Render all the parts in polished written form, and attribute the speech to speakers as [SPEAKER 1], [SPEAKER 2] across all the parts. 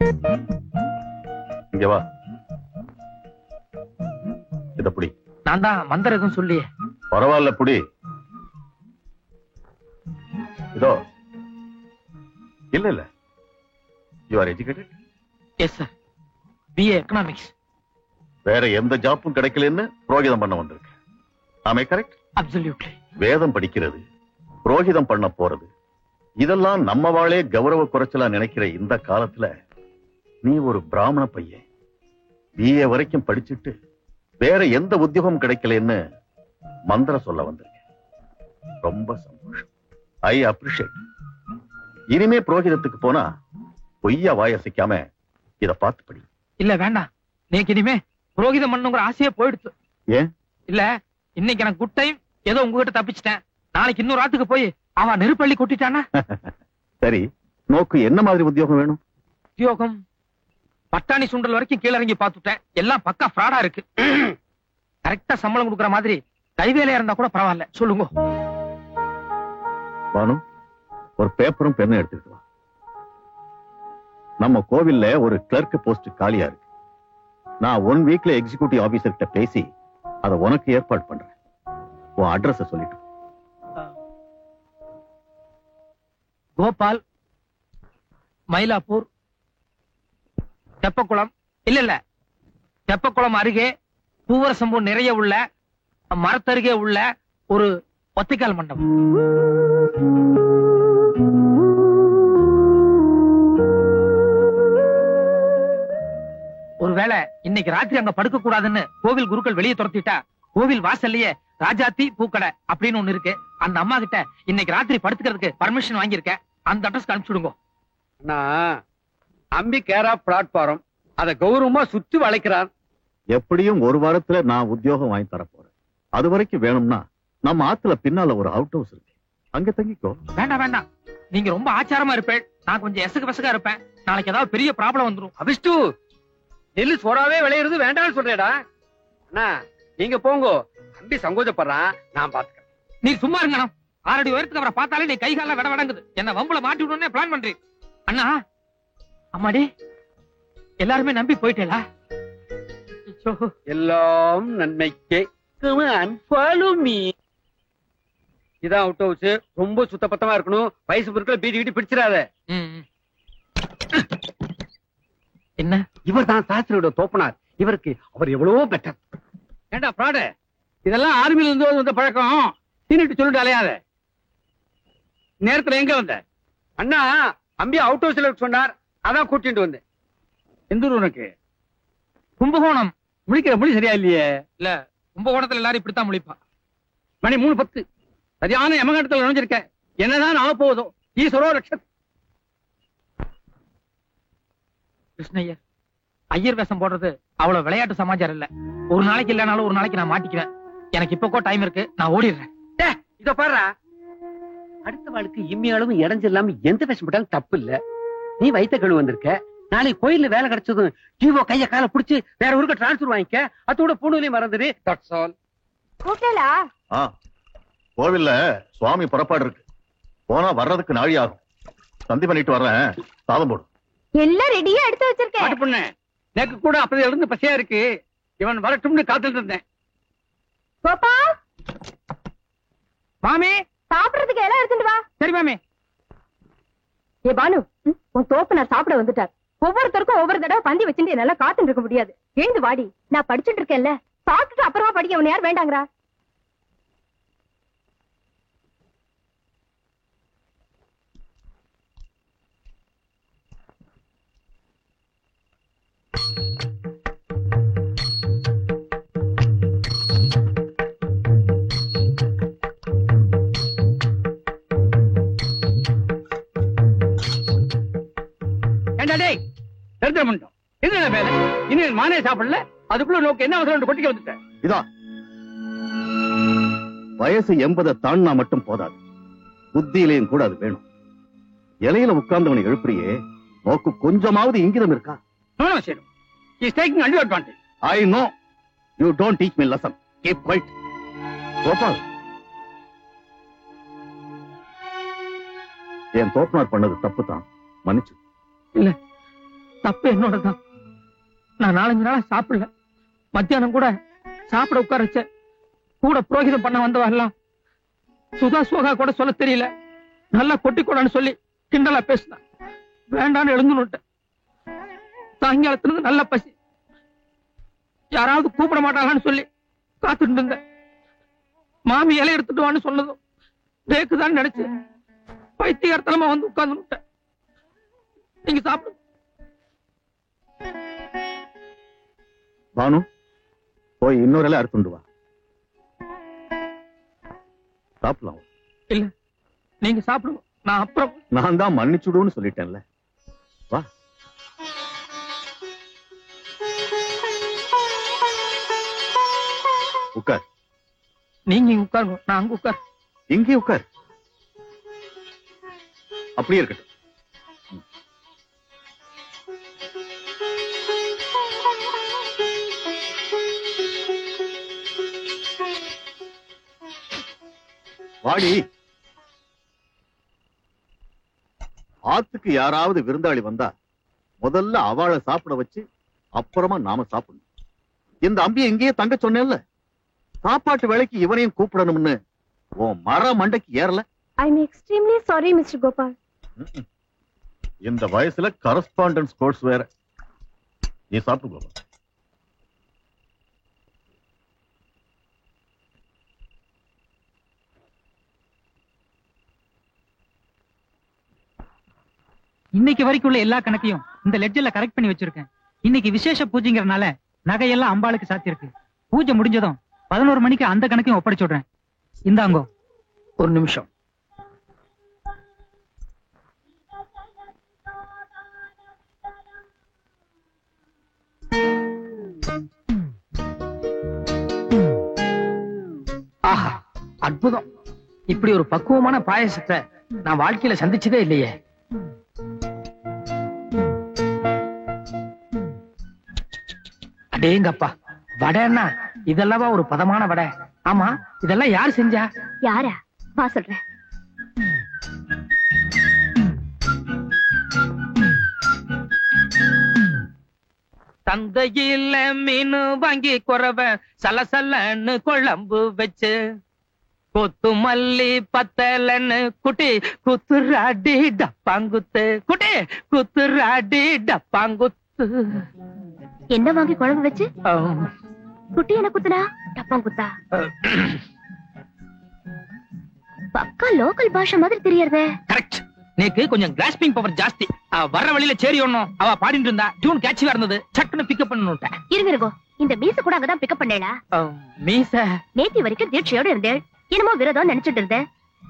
[SPEAKER 1] இங்க வா. இத புடி.
[SPEAKER 2] நான் தான் மந்திரம் எதுவும் சொல்லியே.
[SPEAKER 1] பரவாயில்ல புடி. இதோ. இல்ல இல்ல. You are educated?
[SPEAKER 2] Yes sir. BA economics.
[SPEAKER 1] வேற எந்த ஜாப்பும் கிடைக்கலன்னு புரோகிதம் பண்ண வந்திருக்கு. ஆமே கரெக்ட்?
[SPEAKER 2] அப்சல்யூட்லி.
[SPEAKER 1] வேதம் படிக்கிறது, புரோகிதம் பண்ண போறது, இதெல்லாம் நம்ம வாளே கௌரவ குறைச்சலா நினைக்கிற இந்த காலத்துல நீ ஒரு பிராமண பையன் பிஏ வரைக்கும் படிச்சுட்டு வேற எந்த உத்தியோகம் கிடைக்கலன்னு மந்திரம் சொல்ல வந்திருக்கேன். ரொம்ப சந்தோஷம். I appreciate. இனிமே புரோகிதத்துக்கு போனா பொய்யா வாயசைக்காம இத பார்த்து படி.
[SPEAKER 2] இல்ல வேண்டாம். நீக்கு இனிமே புரோகிதம் பண்ணுங்கிற ஆசையே போயிடுச்சு.
[SPEAKER 1] ஏன்?
[SPEAKER 2] இல்ல இன்னைக்கு எனக்கு குட் டைம், ஏதோ உங்ககிட்ட தப்பிச்சிட்டேன். நாளைக்கு இன்னொரு ஆத்துக்கு போய் அவன் நெருப்பள்ளி கொட்டிட்டானா?
[SPEAKER 1] சரி, நோக்கு என்ன மாதிரி உத்தியோகம் வேணும்?
[SPEAKER 2] உத்தியோகம் பட்டாணி சுண்டல் வரைக்கும் கீழே இறங்கி பார்த்துட்டேன். எல்லாம் பக்கா ஃப்ராடா இருக்கு. கரெக்டா சம்பளம் கொடுக்கற மாதிரி கைவேலையா இருந்தா கூட பரவாயில்ல. சொல்லுங்க.
[SPEAKER 1] பானு, ஒரு பேப்பரும் பெண்ணும் எடுத்துட்டு வா. நம்ம கோவில்ல ஒரு கிளர்க் போஸ்ட் காலியா இருக்கு. நான் 1 வீக்ல எக்ஸிகியூட்டிவ் ஆபீசர் கிட்ட பேசி அதை உனக்கு ஏற்பாடு பண்றேன். உன் அட்ரஸ் சொல்லிட்டு.
[SPEAKER 2] கோபால், மயிலாப்பூர், தெப்பக்குளம். இல்ல தெப்பக்குளம் அருகே பூவரசம்பூ நிறைய உள்ள மரத்தருகே உள்ள ஒரு ஒத்தைக்கால் மண்டபம். ஒருவேளை இன்னைக்கு ராத்திரி அங்க படுக்க கூடாதுன்னு கோவில் குருக்கள் வெளியே துரத்திட்டா கோவில் வாசல்லையே ராஜாத்தி பூக்கடை அப்படின்னு ஒண்ணு இருக்கு. அந்த அம்மா கிட்ட இன்னைக்கு ராத்திரி படுத்துக்கிறதுக்கு பர்மிஷன் வாங்கியிருக்கேன். அந்த அட்ரஸ் அனுப்பிச்சுடுங்க.
[SPEAKER 3] அம்பி கேரா பிளாட்பாரம் அத கௌரவமா சுத்தி வளைக்கிறார்.
[SPEAKER 1] எப்படியும் ஒரு வாரத்துல நான் உத்தியோகம் வாங்கி தர போறேன். அது வரைக்கும் வேணும்னா நம்ம ஆத்துல பின்னால ஒரு அவுட் ஹவுஸ் இருக்கு, அங்க தங்கிக்கோ.
[SPEAKER 2] வேண்டாம் வேண்டாம். நீங்க ரொம்ப ஆச்சாரமா இருப்பேன். நான் கொஞ்சம் எசகு பசகா இருப்பேன். நாளைக்கு ஏதாவது பெரிய ப்ராப்ளம் வந்துடும்.
[SPEAKER 3] அபிஷ்டு, நெல்லு சோறாவே விளையிறது வேண்டாம்னு சொல்றேடா. அண்ணா நீங்க போங்க. அம்பி சங்கோஜப்படுறான், நான் பாத்துக்கிறேன்.
[SPEAKER 2] நீ சும்மா இருங்க. 6 அடி உயரத்துக்கு அவரை பார்த்தாலே நீ கை கால விட வடங்குது. என்ன வம்புல மாட்டி விடணும்னு பிளான் பண்றீங்க. அண்ணா, அம்மாடி, எல்லாருமே நம்பி போயிட்டேலா?
[SPEAKER 3] எல்லாம் நன்மைக்கே. இதான் அவுட் ஹவுஸ். ரொம்ப சுத்தபத்தமா இருக்கணும். வயசு பொருட்களை பீடி வீட்டு பிடிச்சிடாத.
[SPEAKER 2] என்ன?
[SPEAKER 3] இவர் தான் சாஸ்திரியோட தோப்பனார். இவருக்கு அவர் எவ்வளவோ பெட்டர். ஏண்டா பிராடு, இதெல்லாம் ஆர்மியில இருந்து வந்த பழக்கம். சீனிட்டு சொல்லிட்டு அலையாத. நேரத்துல எங்க வந்த? அண்ணா அம்பி அவுட் ஹவுஸ்ல சொன்னார், அதான் கூட்டிட்டு வந்தேன். எந்த ஊர் உனக்கு?
[SPEAKER 2] கும்பகோணம்.
[SPEAKER 3] முழிக்கிற மொழி சரியா இல்லையே.
[SPEAKER 2] இல்ல, கும்பகோணத்துல எல்லாரும் இப்படித்தான் முழிப்பா.
[SPEAKER 3] மணி 3:10. சரியான யமகண்டத்தில் நுழைஞ்சிருக்க. என்னதான் ஆக போவதோ. ஈஸ்வரோ லட்சம்.
[SPEAKER 2] கிருஷ்ணய்யர், ஐயர் வேஷம் போடுறது அவ்வளவு விளையாட்டு சமாச்சாரம் இல்ல. ஒரு நாளைக்கு இல்லனாலும் ஒரு நாளைக்கு நான் மாட்டிக்குவேன். எனக்கு இப்பக்கோ டைம் இருக்கு, நான் ஓடிடுறேன்.
[SPEAKER 3] இத பாரு, அடுத்த வாழ்க்கை இம்மி அளவு இடைஞ்சு இல்லாம எந்த வேஷம் போட்டாலும் தப்பு இல்ல. நீ வைத்த கழுவு வந்திருக்க. நாளைக்கு கோயில்ல வேலை கிடைச்சதும் ஜீவோ கைய கால புடிச்சு வேற ஊருக்கு டிரான்ஸ்பர் வாங்கிக்க. அதோட பூணுலையும் மறந்துடு. That's all.
[SPEAKER 4] கூட்டலா?
[SPEAKER 1] கோவில்ல சுவாமி புறப்பாடு இருக்கு. போனா வர்றதுக்கு நாழி ஆகும். சந்தி பண்ணிட்டு வர்றேன். சாதம் போடு.
[SPEAKER 4] எல்லாம் ரெடியா எடுத்து வச்சிருக்கேன்.
[SPEAKER 3] பொண்ணு, எனக்கு கூட அப்படி இருந்து பசியா இருக்கு. இவன் வரட்டும்னு காத்துட்டு இருந்தேன்.
[SPEAKER 4] கோபால்,
[SPEAKER 2] மாமி
[SPEAKER 4] சாப்பிடுறதுக்கு எல்லாம் எடுத்துட்டு வா.
[SPEAKER 2] சரி மாமி.
[SPEAKER 4] ஏ பானு, உன் தோப்பனார் சாப்பிட வந்துட்டார். ஒவ்வொருத்தருக்கும் ஒவ்வொரு தடவை பந்தி வச்சுட்டு என்னால காத்துட்டு இருக்க முடியாது. எழுந்து வாடி. நான் படிச்சுட்டு இருக்கேன்ல. சாப்பிட்டுட்டு அப்புறமா படிக்க அவன் யார் வேண்டாங்கிறா?
[SPEAKER 3] மானே சாப்பிடல, அதுக்குள்ள நோக்கு என்ன அவசரம் கொட்டிக்க வந்துட்டேன்.
[SPEAKER 1] இதா வயசு 80 தாண்டா மட்டும் போதாது, புத்தியிலையும் கூட அது வேணும். இலையில உட்கார்ந்தவனை எழுப்புறியே, நோக்கு கொஞ்சமாவது இங்கிதம் இருக்கா? I know you don't teach me lesson. Keep quiet. Gopal, என் தோப்பனார் பண்ணது தப்பு தான், மன்னிச்சு.
[SPEAKER 3] இல்ல,
[SPEAKER 2] தப்பு என்னோடதான். நான் 4-5 நாளா சாப்பிடல. மத்தியானம் கூட சாப்பிட உட்கார வச்ச. கூட புரோகிதம் பண்ண வந்தவெல்லாம் சுதா சோகா கூட சொல்ல தெரியல, நல்லா கொட்டிக்கொடான்னு சொல்லி கிண்டலா பேசினான். வேண்டான்னு எழுந்துனுட்டேன். சாயங்காலத்திலிருந்து நல்ல பசி. யாராவது கூப்பிட மாட்டாங்கன்னு சொல்லி காத்துட்டு இருந்தேன். மாமி இலை எடுத்துட்டு வான்னு சொன்னதும் பேக்குதான் நினைச்சு பைத்தியகாரத்தனமா வந்து உட்கார்ந்துட்டேன். நீங்க சாப்பிடு.
[SPEAKER 1] பானு, போய் இன்னொரு இலை அறுத்துண்டு வா. சாப்பிடலாம்.
[SPEAKER 2] இல்ல, நீங்க சாப்பிடுங்க. நான் அப்புறம்.
[SPEAKER 1] நான் தான் மன்னிச்சுடுன்னு சொல்லிட்டேன்ல. வா. உட்கார்.
[SPEAKER 2] நீங்க இங்க உட்காருங்க, நான் அங்க உட்கார்.
[SPEAKER 1] இங்கே உட்கார். அப்படியே இருக்கட்டும். வாடி. ஆத்துக்கு யாராவது விருந்தாளி வந்தா முதல்ல அவளை சாப்பிட வச்சு அப்புறமா நாம சாப்பிடணும். இந்த அம்பியை எங்கேயே தங்க சொன்னேன்ல, சாப்பாட்டு வேலைக்கு இவனையும் கூப்பிடணும்னு உன் மர மண்டைக்கு ஏறல.
[SPEAKER 4] I am extremely sorry mister Gopal.
[SPEAKER 1] இந்த வயசுல கரஸ்பாண்டன்ஸ் கோர்ஸ் வேற. நீ சாப்பிட்டு கோபால்.
[SPEAKER 2] இன்னைக்கு வரைக்கும் உள்ள எல்லா கணக்கையும் இந்த லெட்ஜர்ல கரெக்ட் பண்ணி வச்சிருக்கேன். இன்னைக்கு விசேஷ பூஜைங்கிறனால நகையெல்லாம் அம்பாளுக்கு சாத்தியிருக்கு. பூஜை முடிஞ்சதும் 11 மணிக்கு அந்த கணக்கையும் ஒப்படைச்சு விடுறேன். இந்தாங்கோ. ஒரு நிமிஷம். ஆஹா, அற்புதம். இப்படி ஒரு பக்குவமான பாயசத்தை நான் வாழ்க்கையில சந்திச்சதே இல்லையே. அடேங்கப்பா, வடைன்னா இதெல்லாம் ஒரு பதமான வடை. ஆமா, இதெல்லாம் யார் செஞ்சா?
[SPEAKER 4] யாரா? வா சொல்றேன்.
[SPEAKER 2] தந்தையில மீன் வாங்கி குறவ சலசலன்னு குழம்பு வச்சு கொத்து மல்லி பத்தலன்னு குட்டி குத்துராடி டப்பாங்குத்து. குட்டி குத்துராடி டப்பாங்குத்து.
[SPEAKER 4] என்ன வாங்கி குழம்பு வச்சு குட்டி என்ன குத்துனா? டப்பம் குத்தா? பக்கா லோக்கல் பாஷை மாதிரி தெரியறதே.
[SPEAKER 2] கரெக்ட். நேக்கு கொஞ்சம் கிராஸ்பிங் பவர் ஜாஸ்தி. வர்ற வழியில சேரி ஒண்ணும் அவ பாடிட்டு இருந்தா டியூன் கேட்சியா இருந்தது. சட்டுன்னு பிக்கப் பண்ணனுட்டேன்.
[SPEAKER 4] இருங்க, இந்த மீச கூட அங்கதான் பிக்கப் பண்ணேடா.
[SPEAKER 2] மீச
[SPEAKER 4] நேத்தி வரைக்கும் தீட்சையோட இருந்தேன். என்னமோ விரதம் நினைச்சிட்டு இருந்தேன்.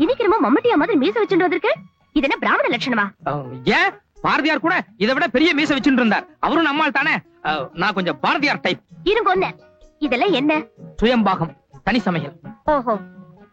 [SPEAKER 4] இன்னைக்கு என்னமோ மம்மட்டியா மாதிரி மீச வச்சுட்டு வந்திருக்கு. இது என்ன பிராமண லட்சணமா?
[SPEAKER 2] ஏன், பாரதியார் கூட இதை விட பெரிய மீச வச்சுட்டு இருந்தார். அவரும் நம்மால் தானே. நான் கொஞ்சம் பாரதியார் டைப்.
[SPEAKER 4] இருங்க ஒண்ணு, இதெல்லாம் என்ன?
[SPEAKER 2] சுயம்பாகம், தனி சமையல்.
[SPEAKER 4] ஓஹோ,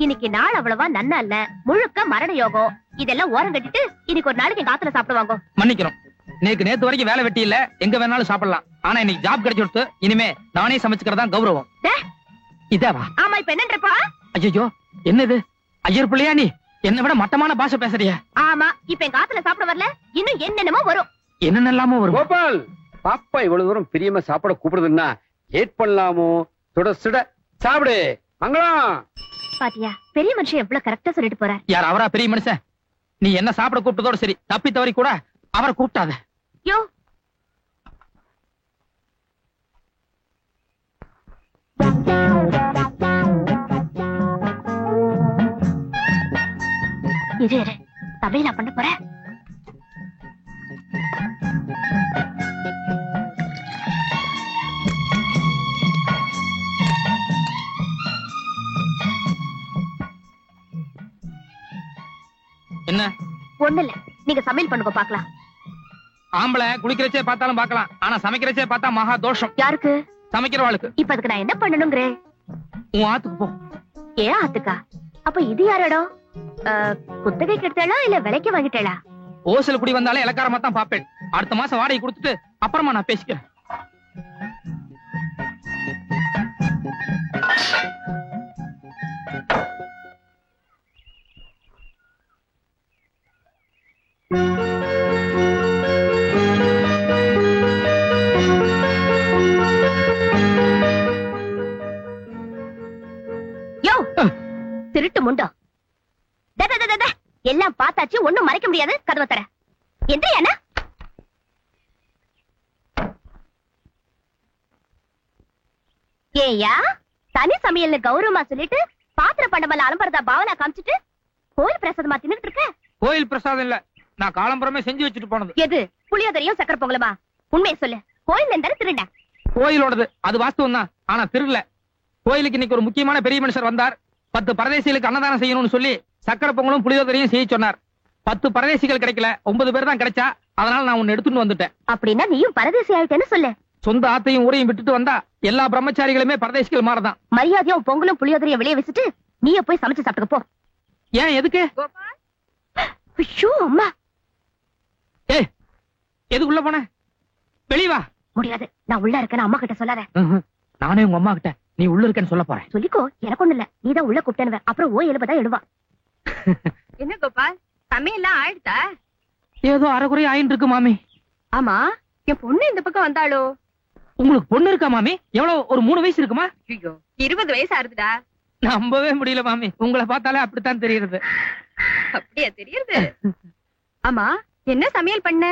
[SPEAKER 4] இன்னைக்கு நாள் அவ்வளவா நன்னா இல்ல, முழுக்க மரண யோகம். இதெல்லாம் ஓரம் கட்டிட்டு இன்னைக்கு ஒரு நாளைக்கு காத்துல சாப்பிடுவாங்க.
[SPEAKER 2] மன்னிக்கணும், நேத்து வரைக்கும் வேலை வெட்டி இல்ல, எங்க வேணாலும் சாப்பிடலாம். ஆனா இன்னைக்கு ஜாப் கிடைச்சு இனிமே நானே சமைச்சுக்கிறதா கௌரவம். இதேவா?
[SPEAKER 4] ஆமா, இப்ப என்னன்றப்பா?
[SPEAKER 2] ஐயோ, என்னது ஐயர் பிள்ளையா நீ? என்ன விட மட்டமான பாஷை பேசுறிய.
[SPEAKER 4] ஆமா, இப்ப என் காத்துல சாப்பிட வரல, இன்னும் என்னென்னமோ வரும்.
[SPEAKER 2] என்னென்னலாமோ வரும்.
[SPEAKER 3] கோபால், பாப்பா இவ்வளவு தூரம் பிரியமா சாப்பிட கூப்பிடுதுன்னா லேட் பண்ணலாமோ? சுட சுட சாப்பிடு. மங்களம்.
[SPEAKER 4] பாத்தியா, பெரிய மனுஷன் எவ்வளவு கரெக்டா சொல்லிட்டு போற.
[SPEAKER 2] யார் அவரா பெரிய மனுஷன்? நீ என்ன சாப்பிட கூப்பிட்டதோட சரி, தப்பி தவறி கூட அவரை கூப்பிட்டாத.
[SPEAKER 4] யோ, இரு இரு, சமையலா பண்ண போற?
[SPEAKER 2] என்ன?
[SPEAKER 4] ஒண்ணு இல்ல, நீங்க சமையல் பண்ணுங்க பாக்கலாம்.
[SPEAKER 2] ஆம்பளை குளிக்கிறச்சே பார்த்தாலும் பார்க்கலாம், ஆனா சமைக்கிறச்சே பார்த்தா மகா தோஷம்.
[SPEAKER 4] யாருக்கு?
[SPEAKER 2] சமைக்கிறவாளுக்கு.
[SPEAKER 4] இப்ப அதுக்கு நான் என்ன பண்ணணுங்கிறேன்?
[SPEAKER 2] உன் ஆத்துக்கு போ.
[SPEAKER 4] ஏன் ஆத்துக்கா? அப்ப இது யார் இடம்? குத்தகைக்கு எடுத்தாளா இல்ல விலைக்கு வாங்கிட்டாளா?
[SPEAKER 2] ஓசல் குடி வந்தாலே இலக்காரமா தான் பாப்பேன். அடுத்த மாசம் வாடகை கொடுத்துட்டு அப்புறமா நான் பேசிக்கிறேன்.
[SPEAKER 5] திருட்டு முண்டோ. எல்லாம் பார்த்தாச்சு, ஒண்ணும் மறைக்க முடியாது. கதவை தர என்ன ஏயா தனி சமையல்னு கௌரவமா சொல்லிட்டு பாத்திர பண்டமல்ல அலம்பரதா பாவனா காமிச்சிட்டு கோயில் பிரசாதமா தின்னுட்டு இருக்க.
[SPEAKER 2] கோயில் பிரசாதம் இல்ல, நான் காலம்பரமே செஞ்சு வச்சுட்டு போனது.
[SPEAKER 5] எது? புளியோதரையும் சக்கர பொங்கலுமா? உண்மையை சொல்லு. கோயில் இருந்தாரு திருண்ட.
[SPEAKER 2] கோயிலோடது அது வாஸ்தவம் தான், ஆனா திருடல. கோயிலுக்கு இன்னைக்கு ஒரு முக்கியமான பெரிய மனுஷர் வந்தார். 10 பரதேசிகளுக்கு அன்னதானம் செய்யணும்னு சொல்லி சக்கர பொங்கலும் புளியோதரையும் செய்ய சொன்னார். 10 பரதேசிகள் கிடைக்கல, 9 பேர் தான் கிடைச்சா. அதனால நான் உன்னை எடுத்துட்டு வந்துட்டேன்.
[SPEAKER 5] அப்படின்னா நீயும் பரதேசி ஆயிட்டேன்னு சொல்லு.
[SPEAKER 2] சொந்த ஆத்தையும் ஊரையும் விட்டுட்டு வந்தா எல்லா பிரம்மச்சாரிகளுமே பரதேசிகள் மாறதான்.
[SPEAKER 5] மரியாதையா பொங்கலும் புளியோதரையும் வெளியே வச்சுட்டு நீயே போய் சமைச்சு சாப்பிட்டுக்க போ.
[SPEAKER 2] ஏன் எதுக்கு?
[SPEAKER 5] ஐயோ அம்மா.
[SPEAKER 2] ஏய், எது உள்ள போன? வெளிய வா.
[SPEAKER 5] முடியாது, நான் உள்ள இருக்கேன்னு அம்மா கிட்ட சொல்லாத.
[SPEAKER 2] நானே உங்க அம்மா கிட்ட நீ உள்ள இருக்கேன்னு சொல்ல போறேன்.
[SPEAKER 5] சொல்லிக்கோ, எனக்கு ஒண்ணு இல்ல. நீதான் உள்ள கூப்பிட்டேன்னு. அப்புறம் ஓ எழுபதா எழுவா.
[SPEAKER 4] என்ன கோபால், சமையல்லாம் ஆயிடுதா?
[SPEAKER 2] ஏதோ அரைக்குறை ஆயின்னு இருக்கு மாமி.
[SPEAKER 4] ஆமா, என் பொண்ணு இந்த பக்கம் வந்தாளோ?
[SPEAKER 2] உங்களுக்கு பொண்ணு இருக்கா மாமி? எவ்வளவு, ஒரு 3 வயசு இருக்குமா?
[SPEAKER 4] ஐயோ, 20 வயசு ஆறுதுடா.
[SPEAKER 2] நம்பவே முடியல மாமி, உங்களை பார்த்தாலே அப்படித்தான் தெரியுது.
[SPEAKER 4] அப்படியா தெரியுது? ஆமா, என்ன சமையல் பண்ண?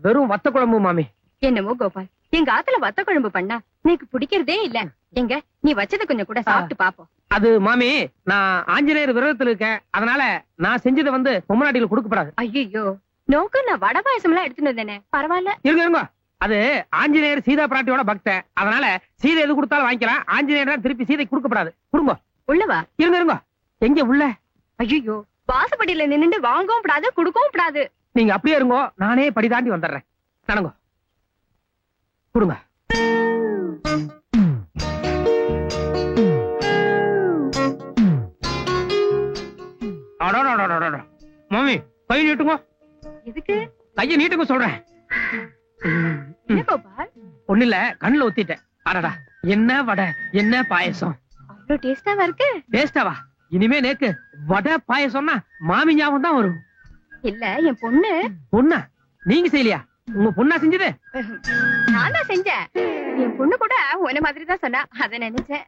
[SPEAKER 2] வெறும் வத்த குழம்பு மாமி.
[SPEAKER 4] என்னமோ கோபால், எங்க ஆத்துல வத்த குழம்பு பண்ணா எனக்கு பிடிக்கிறதே இல்ல. எங்க நீ வச்சத கொஞ்சம் கூட சாப்பிட்டு பாப்போம்.
[SPEAKER 2] அது மாமி, நான் ஆஞ்சநேயர் விரதத்துல இருக்கேன். அதனால நான் செஞ்சதை பொம்மநாட்டிகள் கொடுக்கப்படாது.
[SPEAKER 4] ஐயோ, நோக்கு நான் வடை பாயசம் எல்லாம் எடுத்துட்டு வந்தேனே. பரவாயில்ல,
[SPEAKER 2] இருங்க. அது ஆஞ்சநேயர் சீதா பிராட்டியோட பக்தன். அதனால சீதை எது கொடுத்தாலும் வாங்கிக்கலாம். ஆஞ்சநேயர் தான் திருப்பி சீதை கொடுக்கப்படாது. கொடுங்க.
[SPEAKER 4] உள்ளவா?
[SPEAKER 2] இருங்க. எங்க உள்ள?
[SPEAKER 4] ஐயோ, வாசப்படியில நின்னுட்டு வாங்கவும் கூடாது, குடுக்கவும் கூடாது.
[SPEAKER 2] நீங்க அப்படியே இருங்கோ, நானே படி தாண்டி வந்துடுறேன். நடங்க. கொடுங்க. மாமி, கை நீட்டுங்க.
[SPEAKER 4] எதுக்கு?
[SPEAKER 2] கையை நீட்டுங்க சொல்றேன்.
[SPEAKER 4] என்ன கோபால்?
[SPEAKER 2] ஒண்ணு இல்ல, கண்ணுல ஒத்திட்டேன். அடடா, என்ன வடை, என்ன பாயசம்.
[SPEAKER 4] அவ்வளவு டேஸ்டாவா இருக்கு?
[SPEAKER 2] டேஸ்டாவா? இனிமே நேக்கு வடை பாயசம்னா மாமி ஞாபகம் தான் வரும்.
[SPEAKER 4] இல்ல, என் பொண்ணு.
[SPEAKER 2] பொண்ணா? நீங்க செய்யலையா? உங்க பொண்ணா செஞ்சது?
[SPEAKER 4] நான் தான் செஞ்சேன். என் பொண்ணு கூட உன்ன மாதிரி தான் சொன்னா, அத நினைச்சேன்.